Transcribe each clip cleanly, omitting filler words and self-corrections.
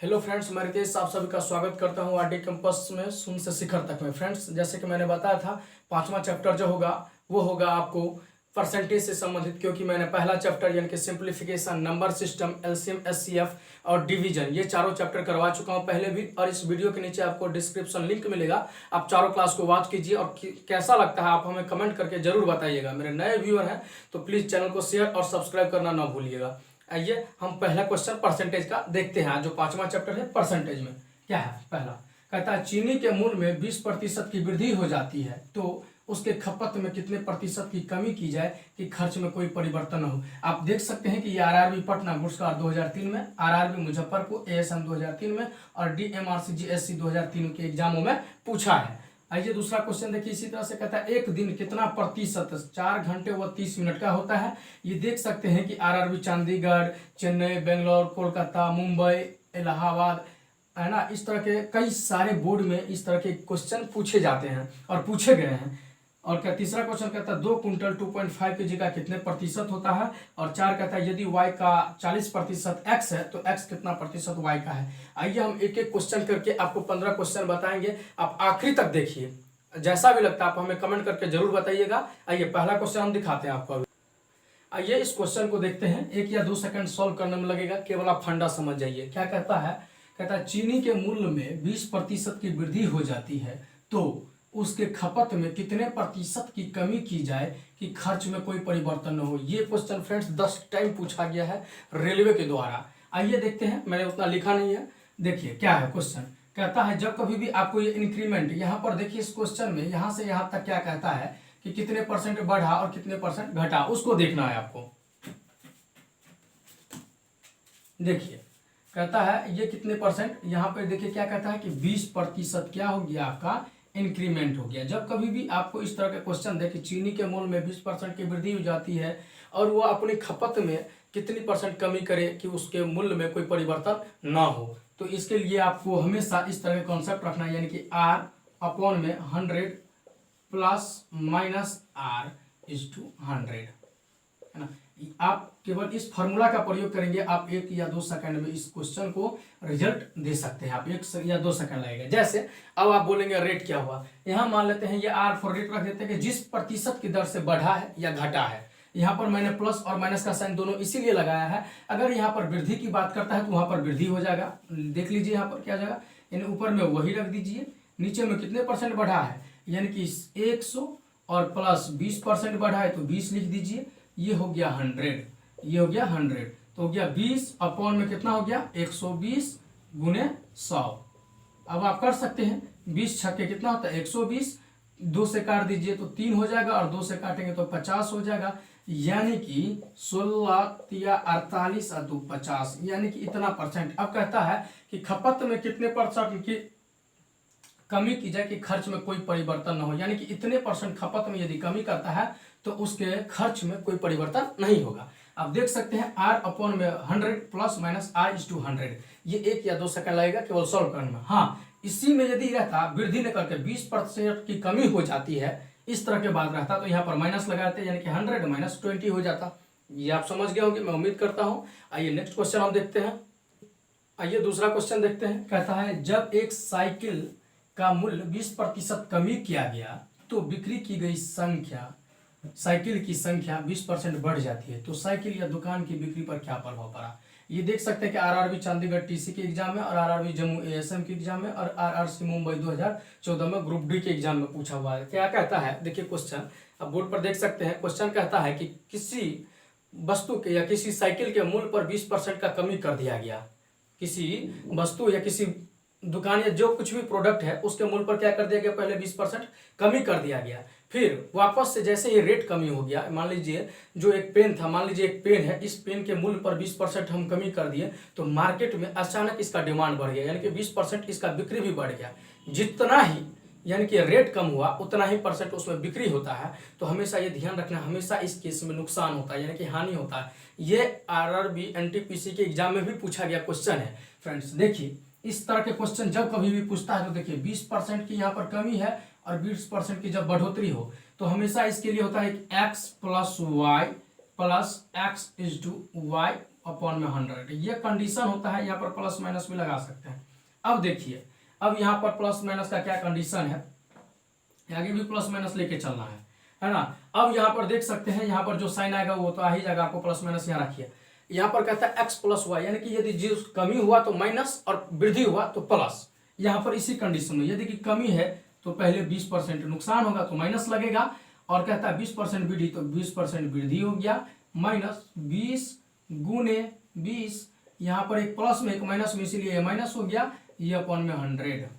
Hello friends, मैं रितेश आप सभी का स्वागत करता हूं आरडी कैंपस में शून्य से शिखर तक में। फ्रेंड्स, जैसे कि मैंने बताया था, पांचवा चैप्टर जो होगा वो होगा आपको परसेंटेज से संबंधित, क्योंकि मैंने पहला चैप्टर यानी कि simplification, number system, LCM, HCF और डिवीजन, ये चारों चैप्टर करवा चुका हूं पहले भी। और इस वीडियो के नीचे आपको डिस्क्रिप्शन लिंक मिलेगा, आप चारों क्लास को वॉच कीजिए और कैसा लगता है आप हमें कमेंट करके जरूर बताइएगा। मेरे नए व्यूअर हैं तो प्लीज़ चैनल को शेयर और सब्सक्राइब करना ना भूलिएगा। आइए हम पहला क्वेश्चन परसेंटेज का देखते हैं। जो पांचवा चैप्टर है परसेंटेज में क्या है, पहला कहता है चीनी के मूल्य में 20% की वृद्धि हो जाती है तो उसके खपत में कितने प्रतिशत की कमी की जाए कि खर्च में कोई परिवर्तन न हो। आप देख सकते हैं कि ये आरआरबी पटना घुड़सवार 2003 में, आरआरबी मुजफ्फरपुर एएसएम 2003 में और डीएमआरसीजीएससी 2003 के एग्जामों में पूछा है। आइए दूसरा क्वेश्चन देखिए, इसी तरह से कहता है एक दिन कितना प्रतिशत 4 घंटे व 30 मिनट का होता है। ये देख सकते हैं कि आरआरबी चंडीगढ़, चेन्नई, बेंगलोर, कोलकाता, मुंबई, इलाहाबाद, है ना, इस तरह के कई सारे बोर्ड में इस तरह के क्वेश्चन पूछे जाते हैं और पूछे गए हैं। और क्या तीसरा क्वेश्चन कहता है 2 कुंटल 2.5 kg का कितने प्रतिशत होता है। और 4 कहता है यदि y का 40% x है तो x कितना प्रतिशत y का है। आइए हम एक एक क्वेश्चन करके आपको 15 क्वेश्चन बताएंगे, आप आखिरी तक देखिए, जैसा भी लगता है आप हमें कमेंट करके जरूर बताइएगा। आइए पहला क्वेश्चन हम दिखाते हैं आपको। आइए इस क्वेश्चन को देखते हैं, 1 या 2 सेकंड सॉल्व करने में लगेगा, केवल आप फंडा समझ जाइए। क्या कहता है, कहता है चीनी के मूल्य में 20% की वृद्धि हो जाती है तो उसके खपत में कितने प्रतिशत की कमी की जाए कि खर्च में कोई परिवर्तन न हो। ये क्वेश्चन फ्रेंड्स 10 टाइम पूछा गया है रेलवे के द्वारा। आइए देखते हैं, मैंने उतना लिखा नहीं है। देखिए क्या है क्वेश्चन, कहता है जब कभी भी आपको ये इंक्रीमेंट, यहाँ पर देखिए इस क्वेश्चन में यहाँ से यहाँ तक क्या कहता है कि कितने परसेंट बढ़ा और कितने परसेंट घटा, उसको देखना है आपको। देखिए कहता है ये कितने परसेंट, यहाँ पे देखिए क्या कहता है कि 20% क्या हो गया आपका इंक्रीमेंट हो गया। जब कभी भी आपको इस तरह का क्वेश्चन दे कि चीनी के मूल्य में 20% की वृद्धि हो जाती है और वो अपनी खपत में कितनी परसेंट कमी करे कि उसके मूल्य में कोई परिवर्तन ना हो, तो इसके लिए आपको हमेशा इस तरह का कॉन्सेप्ट रखना है, यानी कि R अपॉन में 100 plus minus R is to 100, है ना। आप केवल इस फार्मूला का प्रयोग करेंगे, आप 1 या 2 सेकंड में इस क्वेश्चन को रिजल्ट दे सकते हैं। आप 1 या 2 सेकंड लगेगा। जैसे अब आप बोलेंगे रेट क्या हुआ, यहाँ मान लेते हैं ये आर फॉर रेट रख देते हैं कि जिस प्रतिशत की दर से बढ़ा है या घटा है। यहाँ पर मैंने प्लस और माइनस का साइन दोनों इसीलिए लगाया है, अगर यहाँ पर वृद्धि की बात करता है तो वहां पर वृद्धि हो जाएगा। देख लीजिए यहाँ पर क्या जाएगा, यानी ऊपर में वही रख दीजिए, नीचे में कितने परसेंट बढ़ा है यानी कि 100 और प्लस 20% बढ़ा है तो 20 लिख दीजिए, ये हो गया 100, ये हो गया 100, तो हो गया 20 अपॉन में कितना हो गया 120 गुने 100। अब आप कर सकते हैं, 20 छक्के कितना होता है 120, 2 से काट दीजिए तो 3 हो जाएगा और 2 से काटेंगे तो 50 हो जाएगा, यानी कि 16 या 48 और 2 50, यानी कि इतना परसेंट। अब कहता है कि खपत में कितने परसेंट की कमी की जाए कि खर्च में कोई परिवर्तन न हो, यानी कि इतने परसेंट खपत में यदि कमी करता है तो उसके खर्च में कोई परिवर्तन नहीं होगा। आप देख सकते हैं R अपॉन में 100 plus minus R is to 100, ये 1 या 2 सेकंड लगेगा केवल सॉल्व करने में। हाँ, इसी में यदि रहता वृद्धि न करके 20% की कमी हो जाती है, इस तरह के बात रहता तो यहाँ पर माइनस लगाते, यानी कि 100 माइनस 20 हो जाता। ये आप समझ गए होंगे, मैं उम्मीद करता हूँ। आइए नेक्स्ट क्वेश्चन हम देखते हैं। आइए दूसरा क्वेश्चन देखते हैं। कहता है जब एक साइकिल का मूल्य 20% कमी किया गया तो बिक्री की गई संख्या, साइकिल की संख्या 20% बढ़ जाती है तो साइकिल या दुकान की बिक्री पर क्या प्रभाव पड़ा। ये देख सकते हैं कि आरआरबी चंडीगढ़ टीसी के एग्जाम में और आरआरबी जम्मू एएसएम के एग्जाम में और आरआरसी मुंबई 2014 में ग्रुप डी के एग्जाम में पूछा हुआ है। क्या कहता है, देखिए क्वेश्चन अब बोर्ड पर देख सकते हैं। क्वेश्चन कहता है कि किसी वस्तु के या किसी साइकिल के मूल्य पर 20% का कमी कर दिया गया। किसी वस्तु या किसी दुकान या जो कुछ भी प्रोडक्ट है उसके मूल्य पर क्या कर दिया गया, पहले 20% कमी कर दिया गया, फिर वापस से जैसे ही रेट कमी हो गया, मान लीजिए जो एक पेन था, मान लीजिए एक पेन है, इस पेन के मूल्य पर 20% हम कमी कर दिए तो मार्केट में अचानक इसका डिमांड बढ़ गया, यानी कि 20% इसका बिक्री भी बढ़ गया। जितना ही यानी कि रेट कम हुआ उतना ही परसेंट उसमें बिक्री होता है। तो हमेशा ये ध्यान रखना, हमेशा इस केस में नुकसान होता है, यानी कि हानि होता है। ये आरआरबी एनटीपीसी के एग्जाम में भी पूछा गया क्वेश्चन है। फ्रेंड्स देखिए, इस तरह के क्वेश्चन जब कभी भी पूछता है तो देखिए 20% की यहाँ पर कमी है और 20% की जब बढ़ोतरी हो तो हमेशा इसके लिए होता है x plus Y plus X is to Y upon में 100। ये कंडीशन होता है, यहाँ पर प्लस माइनस भी लगा सकते हैं। अब देखिए, अब यहाँ पर प्लस माइनस का क्या कंडीशन है, आगे भी प्लस माइनस लेके चलना है ना। अब यहाँ पर देख सकते हैं, यहाँ पर जो साइन आएगा वो तो आ ही जाएगा, आपको प्लस माइनस यहाँ रखिए। यहाँ पर कहता है एक्स प्लस वाई, यानी कि यदि जो कमी हुआ तो माइनस और वृद्धि हुआ तो प्लस। यहाँ पर इसी कंडीशन में यदि कि कमी है तो पहले 20% नुकसान होगा तो माइनस लगेगा, और कहता है 20% वृद्धि तो 20% वृद्धि हो गया, माइनस 20 गुने 20, यहाँ पर एक प्लस में एक माइनस में, इसीलिए ये माइनस हो गया, ये अपॉन में 100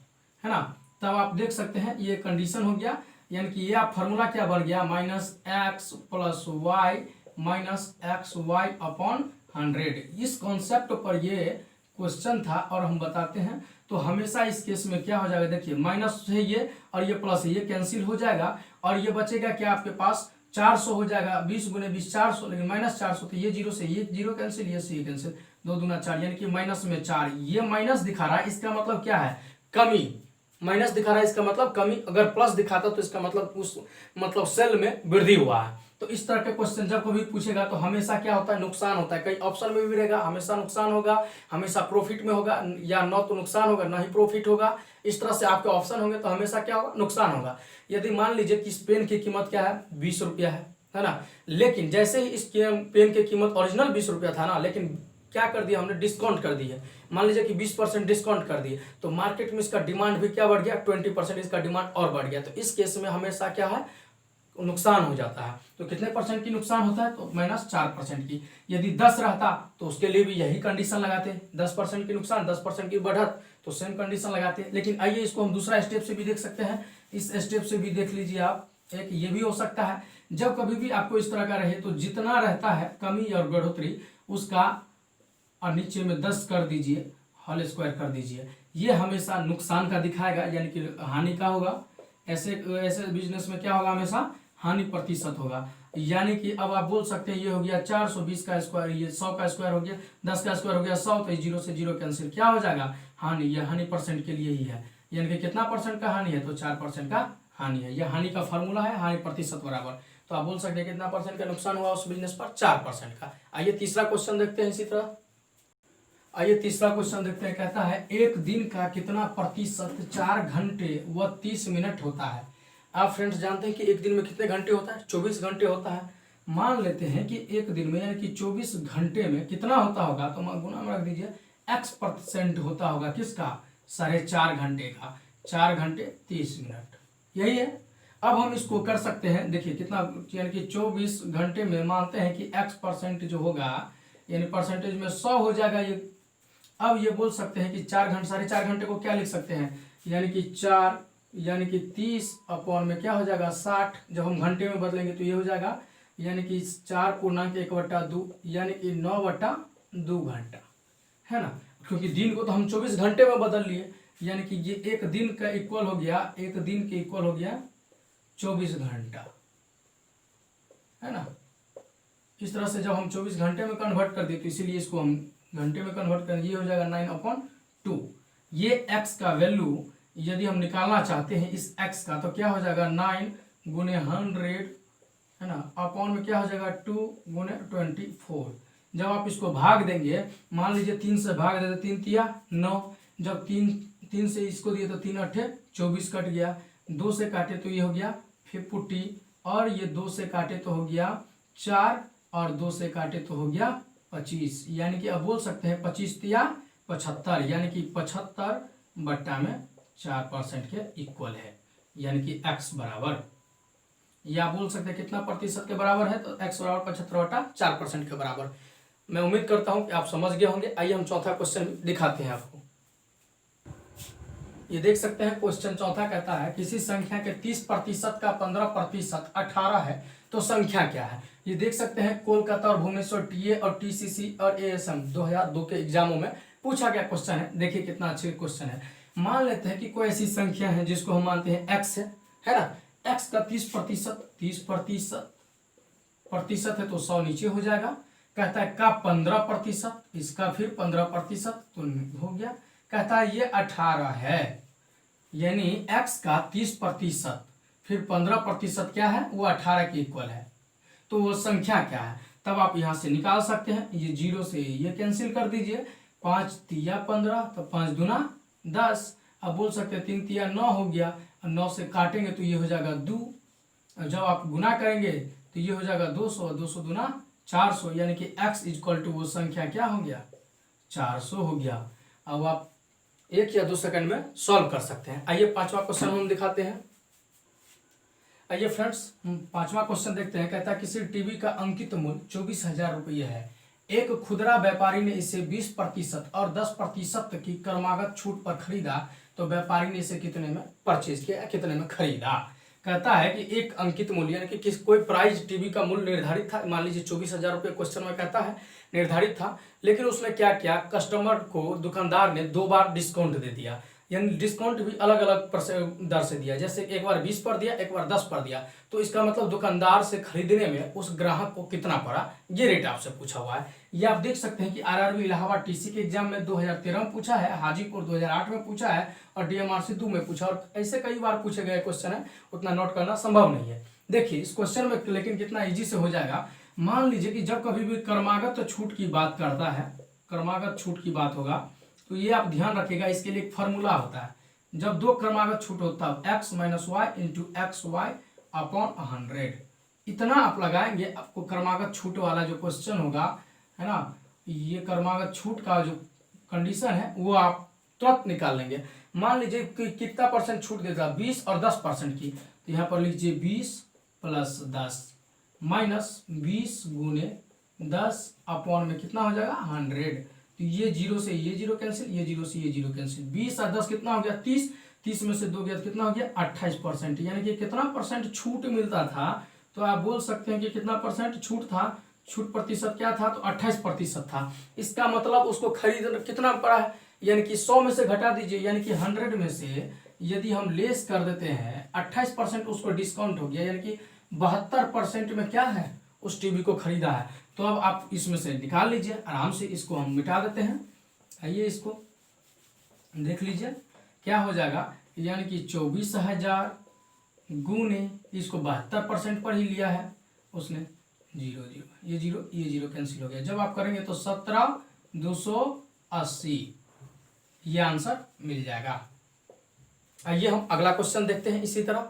है ना। तब आप देख सकते हैं ये कंडीशन हो गया, यानी कि ये फॉर्मूला क्या बन गया, minus X plus Y minus X Y upon 100। इस कॉन्सेप्ट पर ये क्वेश्चन था और हम बताते हैं। तो हमेशा इस केस में क्या हो जाएगा, देखिए माइनस है ये और ये प्लस है, ये कैंसिल हो जाएगा और ये बचेगा क्या आपके पास 400 हो जाएगा, 20 गुने 20 400, लेकिन माइनस 400 तो ये जीरो से ये जीरो कैंसिल, ये से ये कैंसिल, 2 दूना 4, यानी कि माइनस में 4। ये माइनस दिखा रहा है, इसका मतलब क्या है, कमी। माइनस दिखा रहा है इसका मतलब कमी, अगर प्लस दिखाता तो इसका मतलब उस मतलब सेल में वृद्धि हुआ है। तो इस तरह के क्वेश्चन जब कभी पूछेगा तो हमेशा क्या होता है, नुकसान होता है। कई ऑप्शन में भी रहेगा, हमेशा नुकसान होगा, हमेशा प्रॉफिट में होगा, या न तो नुकसान होगा ना ही प्रॉफिट होगा। इस तरह से आपके ऑप्शन होंगे तो हमेशा क्या होगा, नुकसान होगा। यदि मान लीजिए कि इस पेन की कीमत क्या है, 20 रुपया है ना, लेकिन जैसे ही इस पेन की कीमत ओरिजिनल 20 रुपया था ना, लेकिन क्या कर दिया हमने, डिस्काउंट कर दिया। मान लीजिए कि 20% डिस्काउंट कर दिए तो मार्केट में इसका डिमांड भी क्या बढ़ गया, 20% इसका डिमांड और बढ़ गया। तो इस केस में हमेशा क्या है, नुकसान हो जाता है। तो कितने परसेंट की नुकसान होता है, तो माइनस 4% की। यदि 10 रहता तो उसके लिए भी यही कंडीशन लगाते, 10% की नुकसान 10% की बढ़त, तो सेम कंडीशन लगाते। लेकिन आइए इसको हम दूसरा स्टेप से भी देख सकते हैं। इस स्टेप से भी देख लीजिए आप, एक ये भी हो सकता है, जब कभी भी आपको इस तरह का रहे तो जितना रहता है कमी और बढ़ोतरी उसका और नीचे में 10 कर दीजिए, होल स्क्वायर कर दीजिए। ये हमेशा नुकसान का दिखाएगा, यानी कि हानि का होगा। ऐसे बिजनेस में क्या होगा, हमेशा हानि प्रतिशत होगा। यानी कि अब आप बोल सकते हैं ये हो गया 420 का स्क्वायर, ये 100 का स्क्वायर हो गया, 10 का स्क्वायर हो गया 100, तो जीरो से जीरो कैंसिल, क्या हो जाएगा, हानि। ये हानि परसेंट के लिए ही है, यानी कि कितना परसेंट का हानि है, तो 4% का हानि है। यह हानि का फॉर्मूला है, हानि प्रतिशत बराबर। तो आप बोल सकते हैं कितना परसेंट का नुकसान हुआ उस बिजनेस पर, 4% का। आइए तीसरा क्वेश्चन देखते हैं इसी तरह। आइए तीसरा क्वेश्चन देखते हैं, कहता है एक दिन का कितना प्रतिशत 4 घंटे व 30 मिनट होता है। आप फ्रेंड्स जानते हैं कि एक दिन में कितने घंटे होता है, 24 घंटे होता है। मान लेते हैं कि एक दिन में यानी कि 24 घंटे में कितना होता होगा, तो गुना में रख दीजिए, x% होता होगा किसका, 4.5 घंटे का, 4 घंटे 30 मिनट, यही है। अब हम इसको कर सकते हैं, देखिए कितना, यानी कि 24 घंटे में मानते हैं कि x% जो होगा, यानी परसेंटेज में 100 हो जाएगा ये। अब ये बोल सकते हैं कि 4.5 घंटे को क्या लिख सकते हैं, यानी कि 4 यानी कि 30 अपॉन में क्या हो जाएगा 60। जब हम घंटे में बदलेंगे तो ये हो जाएगा, यानी कि 4 पूर्णांक 1/2, यानी कि 9/2 घंटा, है ना। क्योंकि दिन को तो हम 24 घंटे में बदल लिए, यानी कि ये एक दिन का इक्वल हो गया, एक दिन के इक्वल हो गया 24 घंटा, है ना। इस तरह से जब हम 24 घंटे में कन्वर्ट कर दिए तो इसीलिए इसको हम घंटे में कन्वर्ट करेंगे, ये हो जाएगा 9/2। ये x का वैल्यू यदि हम निकालना चाहते हैं इस x का, तो क्या हो जाएगा 9 गुने 100, है ना, अपॉन में क्या हो जाएगा 2 गुने 24। जब आप इसको भाग देंगे, मान लीजिए 3 से भाग देते, 3 तिया 9, जब 3 से इसको दिए तो 3 8 24 कट गया, 2 से काटे तो ये हो गया 50, और ये 2 से काटे तो हो गया 4, और 2 से काटे तो हो गया 25। यानी कि अब बोल सकते हैं 25 तिया 75, यानी कि 75/4% के इक्वल है, यानी कि x बराबर, या बोल सकते हैं कितना प्रतिशत के बराबर है, तो x बराबर 75/4% के बराबर। मैं उम्मीद करता हूं कि आप समझ गए होंगे। आइए हम चौथा क्वेश्चन दिखाते हैं आपको। ये देख सकते हैं क्वेश्चन चौथा कहता है किसी संख्या के 30% का 15% 18 है तो संख्या क्या है। ये देख सकते हैं कोलकाता और भुवनेश्वर टीए और टीसीसी और एएसएम 2002 के एग्जामों में पूछा गया क्वेश्चन है। देखिए कितना अच्छे क्वेश्चन है। मान लेते हैं कि कोई ऐसी संख्या है जिसको हम मानते हैं x है ना। x का 30% है तो 100 नीचे हो जाएगा। कहता है का 15%, इसका फिर 15% तो हो गया। कहता है ये 18 है, यानी x का 30% फिर 15% क्या है, वो 18 के इक्वल है। तो वो संख्या क्या है, तब आप यहाँ से निकाल सकते हैं। ये 0 से ये कैंसिल कर दीजिए, 5 तिया 15, तो 5 दूना 10। अब बोल सकते हैं 3 तिया 9 हो गया, और 9 से काटेंगे तो ये हो जाएगा 2, और जब आप गुना करेंगे तो ये हो जाएगा 200, 200 दूना 400, यानी कि x इक्वल टू वो संख्या क्या हो गया, 400 हो गया। अब आप 1 या 2 सेकंड में सॉल्व कर सकते हैं। आइए 5वां क्वेश्चन हम दिखाते हैं। आइए फ्रेंड्स, हम 5वां क्वेश्चन देखते हैं। कहता है किसी टीवी का अंकित मूल्य 24,000 रुपये है। एक खुदरा व्यापारी ने इसे 20% और 10% की क्रमागत छूट पर खरीदा, तो व्यापारी ने इसे कितने में परचेज किया, कितने में खरीदा। कहता है कि एक अंकित मूल्य यानी कि कोई प्राइस टीवी का मूल्य निर्धारित था, मान लीजिए 24,000 रुपये क्वेश्चन में कहता है निर्धारित था, लेकिन उसने क्या किया, कस्टमर को दुकानदार ने 2 बार डिस्काउंट दे दिया, यानी डिस्काउंट भी अलग अलग दर से दिया, जैसे एक बार 20 पर दिया, एक बार 10 पर दिया। तो इसका मतलब दुकानदार से खरीदने में उस ग्राहक को कितना पड़ा, ये रेट आपसे पूछा हुआ है। ये आप देख सकते हैं कि आरआरबी इलाहाबाद टीसी के एग्जाम में 2013 में पूछा है, हाजीपुर 2008 में पूछा है, और डीएमआरसी 2 में पूछा, और ऐसे कई बार पूछे गए क्वेश्चन है, उतना नोट करना संभव नहीं है। देखिए इस क्वेश्चन में लेकिन कितना ईजी से हो जाएगा। मान लीजिए कि जब कभी भी क्रमागत छूट की बात करता है, क्रमागत छूट की बात होगा, तो ये आप ध्यान रखिएगा, इसके लिए एक फार्मूला होता है। जब 2 क्रमागत छूट होता है x minus Y into X Y upon 100, इतना आप लगाएंगे, आपको क्रमागत छूट वाला जो क्वेश्चन होगा, है ना, ये क्रमागत छूट का जो कंडीशन है वो आप तुरंत निकाल लेंगे। मान लीजिए कि कितना परसेंट छूट देता है, 20 और 10% की, तो यहाँ पर लीजिए 20 प्लस 10 माइनस 20 गुने 10 अपॉन में कितना हो जाएगा 100। तो ये 0 से ये 0 कैंसिल, ये 0 से ये 0 कैंसिल, 20 और 10 कितना हो गया 30, 30 में से 2 गया तो कितना हो गया 28%, यानी कि कितना परसेंट छूट मिलता था। तो आप बोल सकते हैं कि कितना परसेंट छूट था, छूट प्रतिशत क्या था, तो 28% था। इसका मतलब उसको खरीदना कितना पड़ा है, यानी कि 100 में से घटा दीजिए, यानी कि 100 में से यदि हम लेस कर देते हैं 28% उसको डिस्काउंट हो गया, यानी कि 72% में क्या है, उस टीवी को खरीदा है। तो अब आप इसमें से निकाल लीजिए आराम से, इसको हम मिटा देते हैं। आइए इसको देख लीजिए क्या हो जाएगा, यानी कि 24,000 गुने इसको 72% पर ही लिया है उसने, 0 0, ये 0 ये 0 कैंसिल हो गया। जब आप करेंगे तो 17,280 ये आंसर मिल जाएगा। आइए हम अगला क्वेश्चन देखते हैं इसी तरह।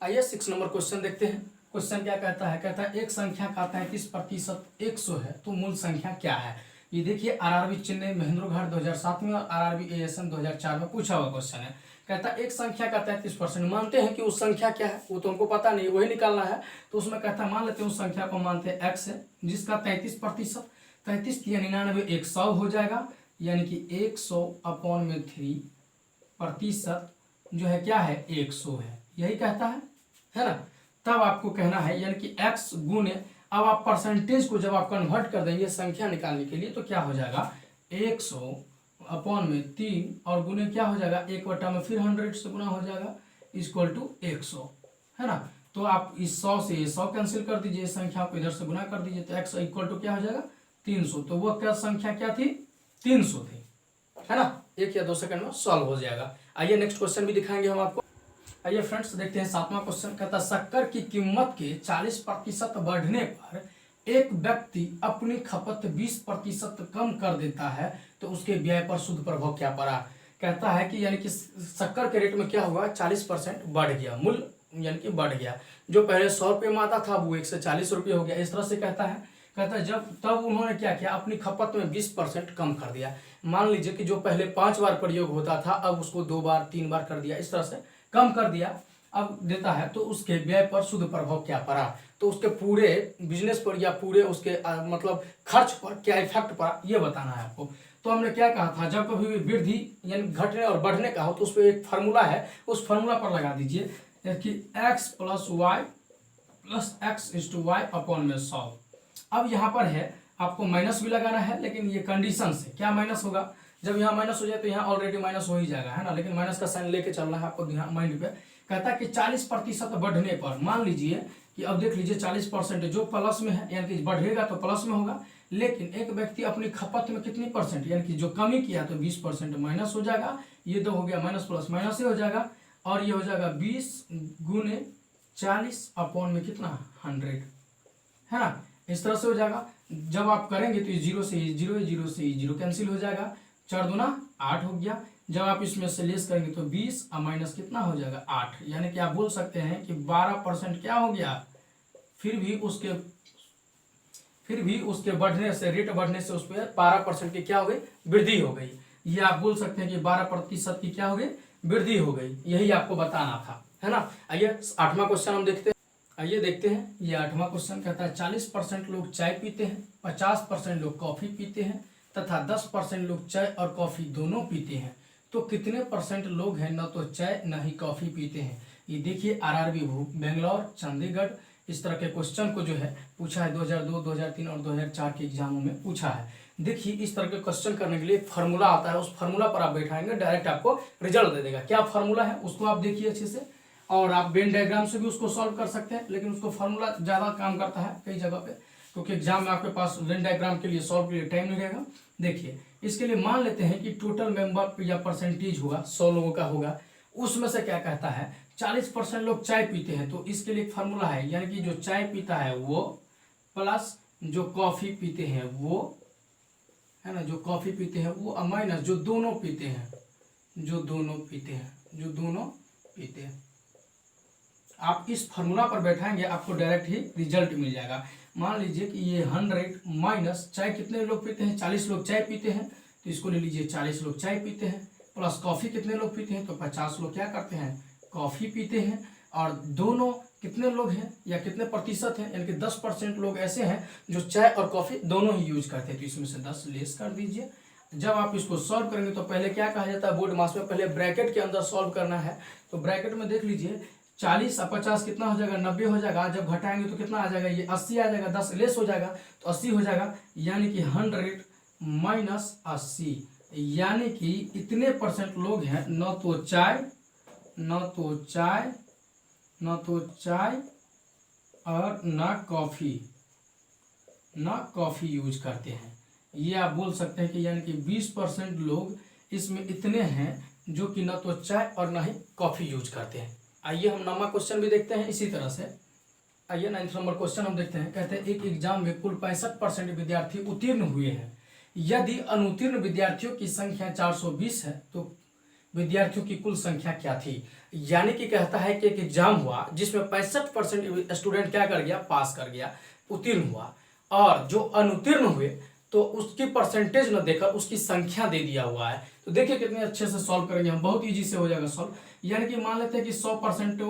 आइए 6 नंबर क्वेश्चन देखते हैं। क्वेश्चन क्या कहता है, कहता है एक संख्या का 33% 100 है, तो मूल संख्या क्या है। ये देखिए आरआरबी चेन्नई महेंद्रगढ़ 2007 में और आरआरबी एएसएम 2004 में पूछा हुआ क्वेश्चन है। कहता है एक संख्या का 33%, मानते हैं कि उस संख्या क्या है, वो तो हमको पता नहीं, वही निकालना है। तो उसमें कहता है मान लेते हैं उस संख्या को मानते हैं x है, जिसका 33%, 33 या 99 100 हो जाएगा, यानी कि 100 अपॉन में 3% जो है क्या है 100 है, यही कहता है ना। तब आपको कहना है यानी कि x गुने, अब आप परसेंटेज को जब आप कन्वर्ट कर देंगे संख्या निकालने के लिए, तो क्या हो जाएगा 100 अपॉन में 3 और गुने क्या हो जाएगा 1 में फिर 100 से गुना हो जाएगा इक्वल टू 100, है ना। तो आप इस 100 से 100 कैंसिल कर दीजिए, इस संख्या को इधर से गुना कर दीजिए, तो x इक्वल टू क्या हो जाएगा 300। तो वो क्या संख्या क्या थी 300 थी, है ना। 1 या 2 सेकंड में सॉल्व हो जाएगा। आइए नेक्स्ट क्वेश्चन भी दिखाएंगे हम आपको। आइए फ्रेंड्स देखते हैं 7वां क्वेश्चन। कहता है शक्कर की कीमत के 40% बढ़ने पर एक व्यक्ति अपनी खपत 20% कम कर देता है, तो उसके व्यय पर शुद्ध प्रभाव क्या पड़ा। कहता है कि यानी कि शक्कर के रेट में क्या हुआ 40% बढ़ गया, मूल्य यानी कि बढ़ गया, जो पहले 100 रुपये में आता था वो 140 रुपये हो गया, इस तरह से कहता है। कहता है जब तब उन्होंने क्या किया, अपनी खपत में 20% कम कर दिया। मान लीजिए कि जो पहले 5 बार प्रयोग होता था अब उसको 2 बार 3 बार कर दिया, इस तरह से कम कर दिया, अब देता है। तो उसके व्यय पर शुद्ध प्रभाव क्या पड़ा, तो उसके पूरे बिजनेस पर या पूरे उसके मतलब खर्च पर क्या इफेक्ट पड़ा, ये बताना है आपको। तो हमने क्या कहा था, जब कभी भी वृद्धि यानी घटने और बढ़ने का हो तो उस पर एक फार्मूला है, उस फार्मूला पर लगा दीजिए कि x plus Y plus X is to Y upon में 100। अब यहाँ पर है आपको माइनस भी लगाना है, लेकिन ये कंडीशन से क्या माइनस होगा, जब यहाँ माइनस हो जाए तो यहाँ ऑलरेडी माइनस हो ही जाएगा, है ना, लेकिन माइनस का साइन लेके चलना है आपको ध्यान माइंड पे। कहता है कि 40% बढ़ने पर, मान लीजिए कि अब देख लीजिए 40% जो प्लस में है यानी कि बढ़ेगा तो प्लस में होगा, लेकिन एक व्यक्ति अपनी खपत में कितनी परसेंट यानी कि जो कमी किया तो 20% माइनस हो जाएगा, ये तो हो गया माइनस प्लस माइनस ही हो जाएगा, और ये हो जाएगा 20 गुने 40 अपॉन में कितना 100, है ना। इस तरह से हो जाएगा। जब आप करेंगे तो ये 0 से ये 0, 0 से ये 0 कैंसिल हो जाएगा, 4 दूना 8 हो गया। जब आप इसमें से लेस करेंगे तो 20 और माइनस कितना हो जाएगा 8, यानी कि आप बोल सकते हैं कि 12% क्या हो गया। फिर भी उसके बढ़ने से, रेट बढ़ने से उस पर 12% की क्या हो गई, वृद्धि हो गई। ये आप बोल सकते हैं कि 12% की क्या हो गई, वृद्धि हो गई। यही आपको बताना था, है ना। आइए 8वां क्वेश्चन हम देखते हैं। आइए देखते हैं। ये 8वां क्वेश्चन कहता है 40% लोग चाय पीते हैं, 50% लोग कॉफी पीते हैं तथा 10% लोग चाय और कॉफी दोनों पीते हैं, तो कितने परसेंट लोग हैं न तो चाय न ही कॉफी पीते हैं। ये देखिए आरआरबी बेंगलोर, चंडीगढ़ इस तरह के क्वेश्चन को जो है पूछा है 2002, 2003 और 2004 के एग्जामों में पूछा है। देखिए इस तरह के क्वेश्चन करने के लिए फार्मूला आता है, उस फार्मूला पर आप बैठाएंगे डायरेक्ट आपको रिजल्ट दे देगा। क्या फार्मूला है उसको आप देखिए अच्छे से, और आप वेन डायग्राम से भी उसको सॉल्व कर सकते हैं, लेकिन उसको फार्मूला ज़्यादा काम करता है कई जगह पे, क्योंकि एग्जाम में आपके पास वेन डायग्राम के लिए सॉल्व के लिए टाइम नहीं रहेगा। देखिए इसके लिए मान लेते हैं कि टोटल मेंबर या परसेंटेज होगा 100 लोगों का होगा, उसमें से क्या कहता है 40% लोग चाय पीते हैं, तो इसके लिए एक फार्मूला है, यानी कि जो चाय पीता है वो प्लस जो कॉफी पीते हैं वो, है ना, जो कॉफी पीते हैं वो माइनस जो दोनों पीते हैं, जो दोनों पीते हैं। आप इस फार्मूला पर बैठाएंगे आपको डायरेक्ट ही रिजल्ट मिल जाएगा। मान लीजिए कि ये 100 माइनस चाय कितने लोग पीते हैं, 40 लोग चाय पीते हैं, तो इसको ले लीजिए 40 लोग चाय पीते हैं, प्लस कॉफ़ी कितने लोग पीते हैं, तो 50 लोग क्या करते हैं कॉफ़ी पीते हैं, और दोनों कितने लोग हैं या कितने प्रतिशत हैं, यानी कि 10% लोग ऐसे हैं जो चाय और कॉफ़ी दोनों ही यूज करते हैं, तो इसमें से 10 लेस कर दीजिए। जब आप इसको सॉल्व करेंगे तो पहले क्या कहा जाता है बोर्ड मास में, पहले ब्रैकेट के अंदर सॉल्व करना है। तो ब्रैकेट में देख लीजिए 40 और 50 कितना हो जाएगा 90 हो जाएगा, जब घटाएंगे तो कितना आ जाएगा, ये 80 आ जाएगा, 10 लेस हो जाएगा तो 80 हो जाएगा, यानी कि 100 माइनस 80, यानी कि इतने परसेंट लोग हैं न तो चाय और न कॉफ़ी यूज करते हैं। ये आप बोल सकते हैं कि यानी कि 20% लोग इसमें इतने हैं जो कि न तो चाय और न ही कॉफ़ी यूज करते हैं। आइए हम 9वां क्वेश्चन भी देखते हैं इसी तरह से। आइए 9th नंबर क्वेश्चन हम देखते हैं। कहते हैं एक एग्जाम में कुल 65% विद्यार्थी उत्तीर्ण हुए हैं, यदि अनुत्तीर्ण विद्यार्थियों की संख्या 420 है तो विद्यार्थियों की कुल संख्या क्या थी। यानी कि कहता है कि एक एग्जाम हुआ जिसमें 65% स्टूडेंट क्या कर गया, पास कर गया, उत्तीर्ण हुआ, और जो अनुत्तीर्ण हुए तो उसकी परसेंटेज न देकर उसकी संख्या दे दिया हुआ है। तो देखिए कितने अच्छे से सॉल्व करेंगे हम, बहुत इजी से हो जाएगा सॉल्व। यानी कि मान लेते हैं कि 100%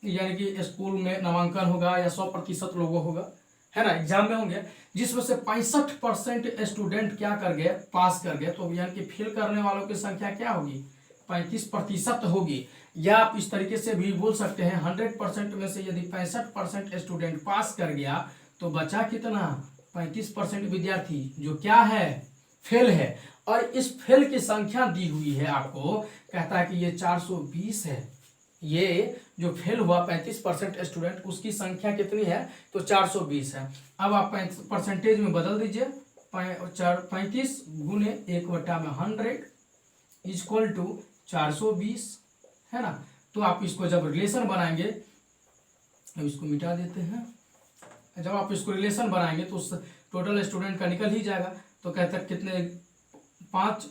यानी कि स्कूल में नामांकन होगा या 100% लोगों होगा, है ना, एग्जाम में होंगे, जिसमें से 65% स्टूडेंट क्या कर गए, पास कर गए, तो यानी कि फेल करने वालों की संख्या क्या होगी, 35% होगी। या आप इस तरीके से भी बोल सकते हैं 100% में से यदि 65% स्टूडेंट पास कर गया तो बचा कितना, 35% विद्यार्थी जो क्या है, फेल है। और इस फेल की संख्या दी हुई है आपको, कहता है कि ये 420 है। ये जो फेल हुआ 35% स्टूडेंट, उसकी संख्या कितनी है, तो 420 है। अब आप परसेंटेज में बदल दीजिए, 35 गुने 1/100 इक्वल टू 420, है ना। तो आप इसको जब रिलेशन बनाएंगे, अब इसको मिटा देते हैं, जब आप इसको रिलेशन बनाएंगे तो उस टोटल स्टूडेंट का निकल ही जाएगा। तो कहते हैं कितने, 5,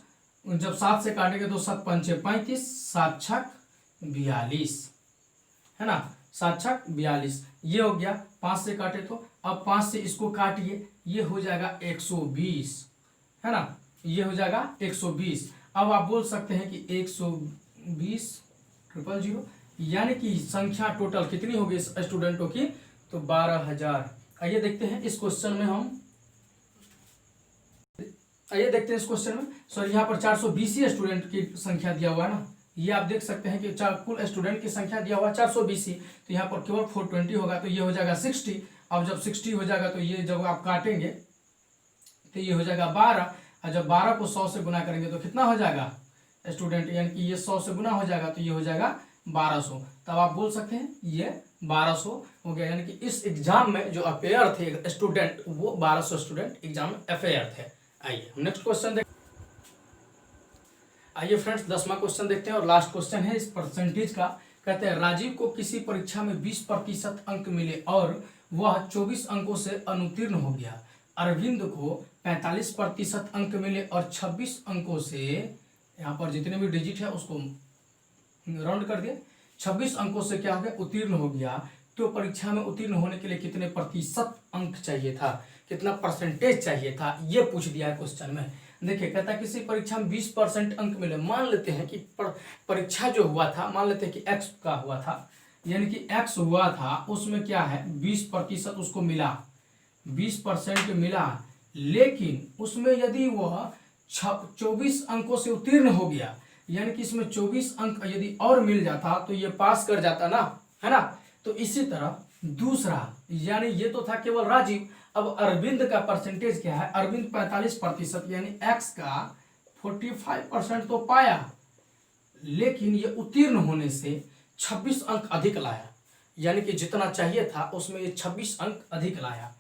जब 7 से काटेंगे तो 7 पंचे 35, 7 छक 42, है ना, 7 छक 42, ये हो गया। 5 से काटे तो अब 5 से इसको काटिए, ये हो जाएगा 120, है ना, ये हो जाएगा 120। अब आप बोल सकते हैं कि 120,000, यानी कि संख्या टोटल कितनी होगी स्टूडेंटों की, तो 12,000। आइए देखते हैं इस क्वेश्चन में इस क्वेश्चन में सॉरी यहाँ पर 420 ही स्टूडेंट की संख्या दिया हुआ है ना, ये आप देख सकते हैं कि कुल स्टूडेंट की संख्या दिया हुआ 420 ही, तो यहाँ पर केवल 420 होगा, तो ये हो जाएगा 60। अब जब 60 हो जाएगा तो ये जब आप काटेंगे तो ये हो जाएगा 12, और जब 12 को 100 से गुना करेंगे तो कितना हो जाएगा स्टूडेंट, यानी कि ये 100 से गुना हो जाएगा तो ये हो जाएगा 1200। तब आप बोल सकते हैं ये 1200 हो गया, यानी कि इस एग्जाम में जो अपेयर थे स्टूडेंट वो 1200 स्टूडेंट एग्जाम में अपेयर थे। आइए हम नेक्स्ट क्वेश्चन देखते हैं। आइए फ्रेंड्स 10वां क्वेश्चन देखते हैं और लास्ट क्वेश्चन है इस परसेंटेज का। कहते हैं राजीव को किसी परीक्षा में 20% अंक मिले और वह 24 अंकों से अनुत्तीर्ण हो गया। अरविंद को 45% अंक मिले और 26 अंकों से, यहाँ पर जितने भी डिजिट है उसको राउंड कर दिया, 26 अंकों से क्या हो गया, उत्तीर्ण हो गया। तो परीक्षा में उत्तीर्ण होने के लिए कितने प्रतिशत अंक चाहिए था, कितना परसेंटेज चाहिए था, ये पूछ दिया है क्वेश्चन में। देखिए कहता है किसी परीक्षा में 20% अंक मिले। मान लेते हैं कि परीक्षा जो हुआ था, मान लेते हैं कि x का हुआ था, यानी कि x हुआ था, उसमें क्या है 20% उसको मिला, 20% मिला, लेकिन उसमें यदि वह 24 अंकों से उत्तीर्ण हो गया, यानी कि इसमें 24 अंक यदि और मिल जाता तो ये पास कर जाता ना, है ना। तो इसी तरह दूसरा, यानी ये तो था केवल राजीव, अब अरविंद का परसेंटेज क्या है, अरविंद 45%, यानी x का 45% तो पाया, लेकिन ये उत्तीर्ण होने से 26 अंक अधिक लाया, यानी कि जितना चाहिए था उसमें ये 26 अंक अधिक लाया।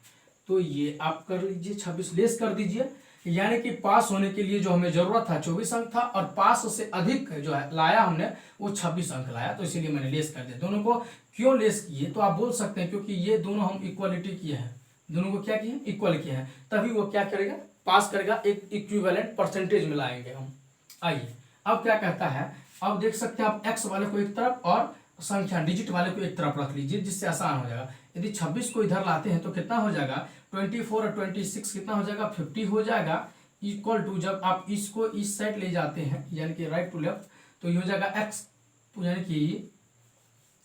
तो ये आप कर लीजिए, 26 लेस कर दीजिए, यानी कि पास होने के लिए जो हमें जरूरत था 24 अंक था, और पास से अधिक जो है लाया हमने वो 26 अंक लाया, तो इसीलिए मैंने लेस कर दिया। दोनों को क्यों लेस किए, तो आप बोल सकते हैं क्योंकि ये दोनों हम इक्वलिटी किए हैं, दोनों को क्या किए हैं, इक्वल किए हैं, तभी वो क्या करेगा, पास करेगा, एक इक्विवेलेंट परसेंटेज में लाएंगे हम। आइए अब क्या कहता है, अब देख सकते हैं आप x वाले को एक तरफ और संख्या डिजिट वाले को एक तरफ रख लीजिए, जिससे आसान हो जाएगा। यदि 26 को इधर लाते हैं तो कितना हो जाएगा, 24 और 26 कितना हो जाएगा, 50 हो जाएगा, इक्वल टू जब आप इसको इस साइड ले जाते हैं, यानी कि राइट टू लेफ्ट, तो ये हो जाएगा x, यानी कि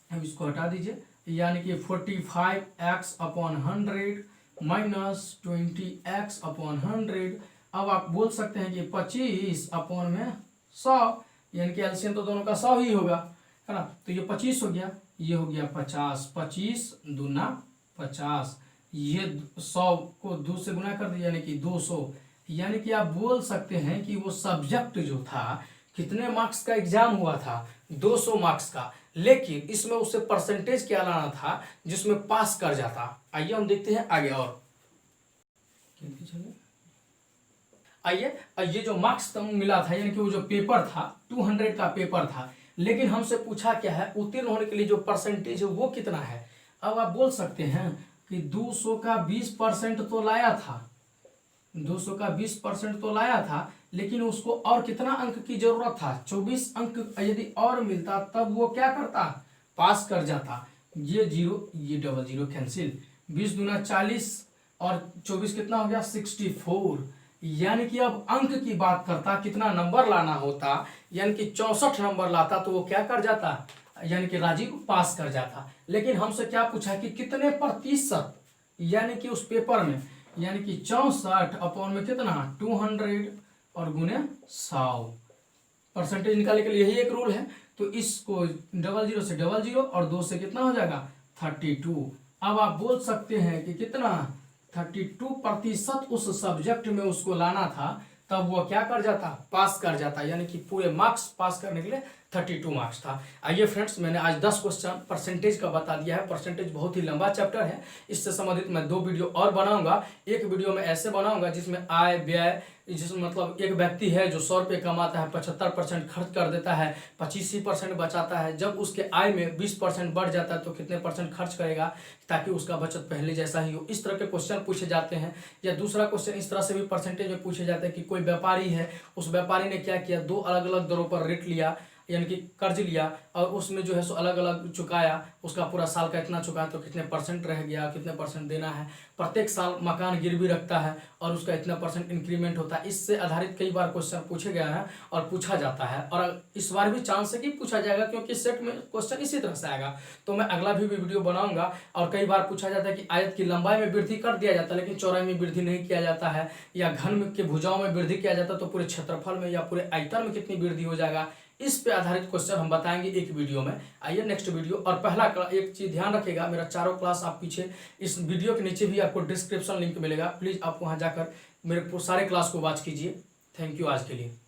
अब इसको हटा दीजिए, यानी कि 45x/100 माइनस 20x/100। अब आप बोल सकते हैं कि 25/100, यानी कि एलसीएम तो दोनों का 100 ही होगा, है ना। तो ये 25 हो गया, ये हो गया 50, 25 दूना 50, ये 100 को 2 से गुना कर दिया, यानी कि 200। यानी कि आप बोल सकते हैं कि वो सब्जेक्ट जो था, कितने मार्क्स का एग्जाम हुआ था, 200 मार्क्स का, लेकिन इसमें उससे परसेंटेज क्या लाना था जिसमें पास कर जाता। आइए हम देखते हैं आगे और आइए, ये जो मार्क्स मिला था, यानी कि वो जो पेपर था 200 का पेपर था, लेकिन हमसे पूछा क्या है, उत्तीर्ण होने के लिए जो परसेंटेज है वो कितना है। अब आप बोल सकते हैं कि 200 का 20% तो लाया था, 200 का 20% तो लाया था, लेकिन उसको और कितना अंक की जरूरत था, 24 अंक यदि और मिलता तब वो क्या करता, पास कर जाता। ये 0 ये 00 कैंसिल, 20 दूना 40 और 24 कितना हो गया, 64। यानी कि अब अंक की बात करता, कितना नंबर लाना होता, यानी कि 64 नंबर लाता तो वो क्या कर जाता, यानी कि राजीव पास कर जाता। लेकिन हमसे क्या पूछा कि कितने प्रतिशत, यानी कि उस पेपर में, यानी कि 64 में कितना 200 और गुने 100 परसेंटेज निकालने के लिए यही एक रूल है। तो इसको 00 से 00 और 2 से कितना हो जाएगा 32। अब आप बोल सकते हैं कि कितना 32% उस सब्जेक्ट में उसको लाना था, तब वो क्या कर जाता, पास कर जाता, यानी कि पूरे मार्क्स पास करने के लिए 32 मार्क्स था। आइए फ्रेंड्स, मैंने आज 10 क्वेश्चन परसेंटेज का बता दिया है। परसेंटेज बहुत ही लंबा चैप्टर है, इससे संबंधित मैं 2 वीडियो और बनाऊंगा। एक वीडियो में ऐसे बनाऊंगा जिसमें आय व्यय, जिसमें मतलब एक व्यक्ति है जो 100 रुपये कमाता है, 75% खर्च कर देता है, 25% बचाता है। जब उसके आय में 20% बढ़ जाता है तो कितने परसेंट खर्च करेगा, ताकि उसका बचत पहले जैसा ही हो। इस तरह के क्वेश्चन पूछे जाते हैं। या दूसरा क्वेश्चन इस तरह से भी परसेंटेज में पूछे जाते हैं कि कोई व्यापारी है, उस व्यापारी ने क्या किया, 2 अलग अलग दरों पर रेट लिया, यानी कि कर्ज लिया, और उसमें जो है सो अलग अलग चुकाया, उसका पूरा साल का इतना चुकाया तो कितने परसेंट रह गया, कितने परसेंट देना है। प्रत्येक साल मकान गिरवी रखता है और उसका इतना परसेंट इंक्रीमेंट होता है। इससे आधारित कई बार क्वेश्चन पूछे गए हैं और पूछा जाता है, और इस बार भी चांस है कि पूछा जाएगा, क्योंकि सेट में क्वेश्चन इसी तरह से आएगा। तो मैं अगला भी वीडियो बनाऊंगा। और कई बार पूछा जाता है कि आयत की लंबाई में वृद्धि कर दिया जाता है, लेकिन चौड़ाई में वृद्धि नहीं किया जाता है, या घन के भुजाओं में वृद्धि किया जाता है, तो पूरे क्षेत्रफल में या पूरे आयतन में कितनी वृद्धि हो जाएगा। इस पे आधारित क्वेश्चन हम बताएंगे एक वीडियो में। आइए नेक्स्ट वीडियो। और पहला एक चीज ध्यान रखिएगा, मेरा चारों क्लास आप पीछे इस वीडियो के नीचे भी आपको डिस्क्रिप्शन लिंक मिलेगा, प्लीज आप वहां जाकर मेरे सारे क्लास को वॉच कीजिए। थैंक यू आज के लिए।